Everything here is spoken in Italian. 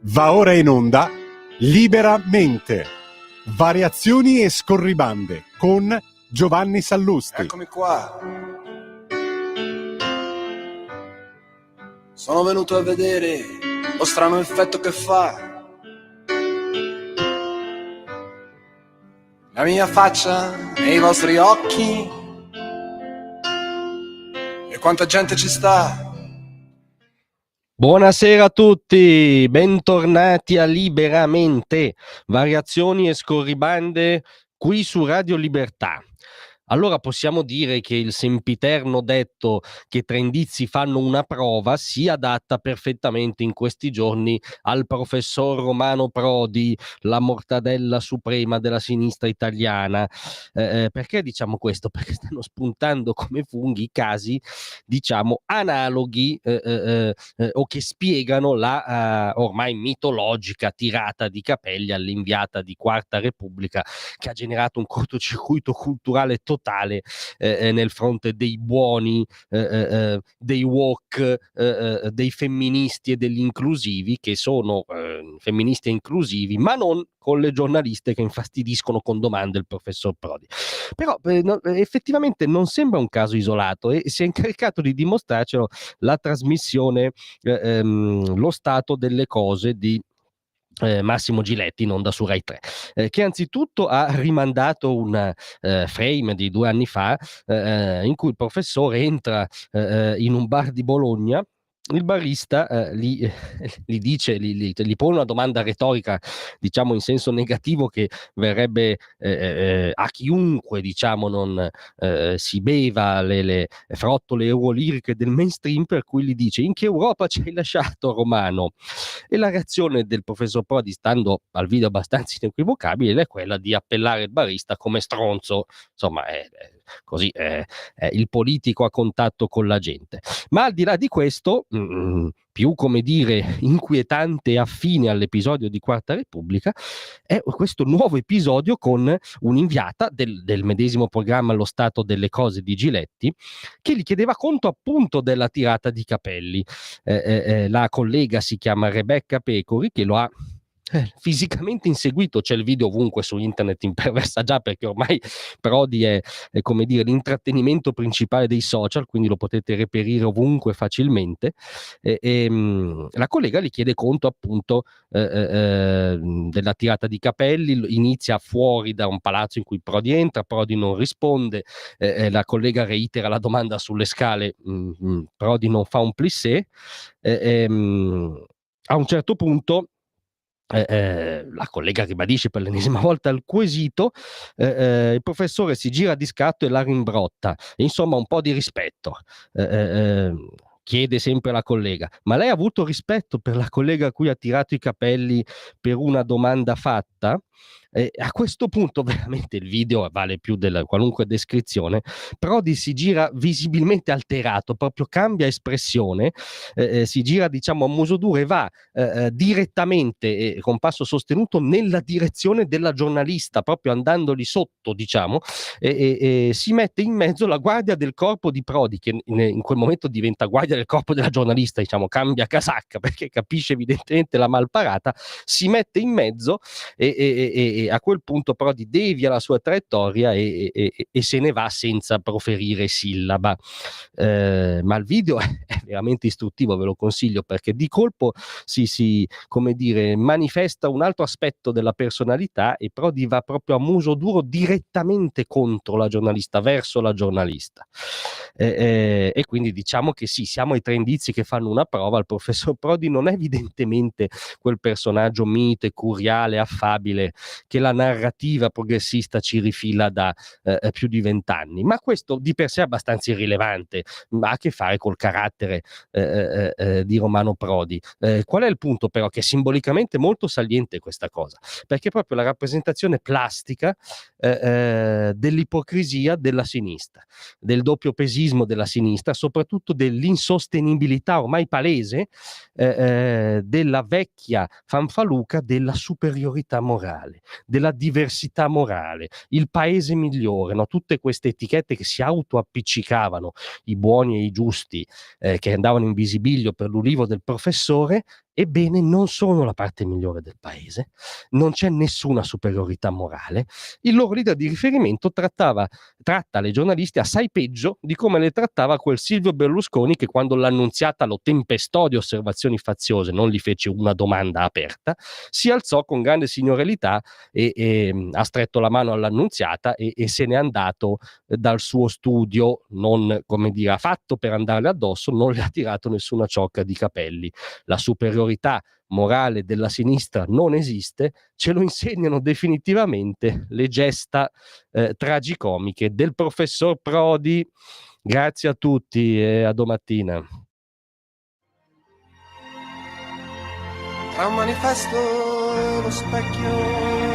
Va ora in onda Liberamente, variazioni e scorribande con Giovanni Sallusti. Eccomi qua. Sono venuto a vedere lo strano effetto che fa la mia faccia nei vostri occhi e quanta gente ci sta. Buonasera a tutti, bentornati a Liberamente, variazioni e scorribande qui su Radio Libertà. Allora possiamo dire che il sempiterno detto che tre indizi fanno una prova si adatta perfettamente in questi giorni al professor Romano Prodi, la mortadella suprema della sinistra italiana. Perché diciamo questo? Perché stanno spuntando come funghi casi, diciamo, analoghi o che spiegano la ormai mitologica tirata di capelli all'inviata di Quarta Repubblica, che ha generato un cortocircuito culturale totale nel fronte dei buoni, dei woke, dei femministi e degli inclusivi, che sono femministi e inclusivi, ma non con le giornaliste che infastidiscono con domande il professor Prodi. Però effettivamente non sembra un caso isolato e si è incaricato di dimostrarcelo la trasmissione Lo Stato delle Cose di Massimo Giletti in onda su Rai 3, che anzitutto ha rimandato un frame di 2 anni fa in cui il professore entra in un bar di Bologna. Il barista gli dice, gli pone una domanda retorica, diciamo in senso negativo, che verrebbe a chiunque, diciamo, non si beva le frottole euroliriche del mainstream, per cui gli dice: in che Europa ci hai lasciato, Romano? E la reazione del professor Prodi, stando al video abbastanza inequivocabile, è quella di appellare il barista come stronzo. Insomma, così è il politico a contatto con la gente. Ma al di là di questo, più, come dire, inquietante e affine all'episodio di Quarta Repubblica è questo nuovo episodio con un'inviata del medesimo programma Lo Stato delle Cose di Giletti, che gli chiedeva conto appunto della tirata di capelli. La collega si chiama Rebecca Pecori, che lo ha fisicamente inseguito. C'è il video ovunque su internet, imperversa già, perché ormai Prodi è come dire l'intrattenimento principale dei social, quindi lo potete reperire ovunque facilmente. La collega gli chiede conto appunto della tirata di capelli, inizia fuori da un palazzo in cui Prodi entra, Prodi non risponde, la collega reitera la domanda sulle scale, Prodi non fa un plissé, a un certo punto la collega ribadisce per l'ennesima volta il quesito, il professore si gira di scatto e la rimbrotta. Insomma, un po' di rispetto. Chiede sempre la collega: ma lei ha avuto rispetto per la collega a cui ha tirato i capelli per una domanda fatta? A questo punto veramente il video vale più della qualunque descrizione. Prodi si gira visibilmente alterato, proprio cambia espressione, si gira, diciamo, a muso duro e va direttamente con passo sostenuto nella direzione della giornalista, proprio andandoli sotto, diciamo, e si mette in mezzo la guardia del corpo di Prodi, che in quel momento diventa guardia del corpo della giornalista, diciamo, cambia casacca perché capisce evidentemente la malparata, si mette in mezzo e a quel punto Prodi devia la sua traiettoria e se ne va senza proferire sillaba. Ma il video è veramente istruttivo, ve lo consiglio, perché di colpo si come dire manifesta un altro aspetto della personalità e Prodi va proprio a muso duro direttamente contro la giornalista, verso la giornalista. E quindi diciamo che sì, siamo ai tre indizi che fanno una prova. Il professor Prodi non è evidentemente quel personaggio mite, curiale, affabile che la narrativa progressista ci rifila da più di 20 anni, ma questo di per sé è abbastanza irrilevante, ma ha a che fare col carattere di Romano Prodi. Qual è il punto però? Che simbolicamente è molto saliente questa cosa, perché è proprio la rappresentazione plastica dell'ipocrisia della sinistra, del doppiopesismo della sinistra, soprattutto dell'insostenibilità ormai palese della vecchia fanfaluca della superiorità morale, della diversità morale, il paese migliore, no? Tutte queste etichette che si autoappiccicavano i buoni e i giusti, che andavano in visibilio per l'ulivo del professore, Ebbene, non sono la parte migliore del paese, non c'è nessuna superiorità morale. Il loro leader di riferimento tratta le giornaliste assai peggio di come le trattava quel Silvio Berlusconi che, quando l'Annunziata lo tempestò di osservazioni faziose, non gli fece una domanda aperta, si alzò con grande signorilità e ha stretto la mano all'Annunziata e se n'è andato dal suo studio, non, come dire, fatto per andarle addosso, non le ha tirato nessuna ciocca di capelli. La superiorità morale della sinistra non esiste, ce lo insegnano definitivamente le gesta tragicomiche del professor Prodi. Grazie a tutti e a domattina. Tra un manifesto e lo specchio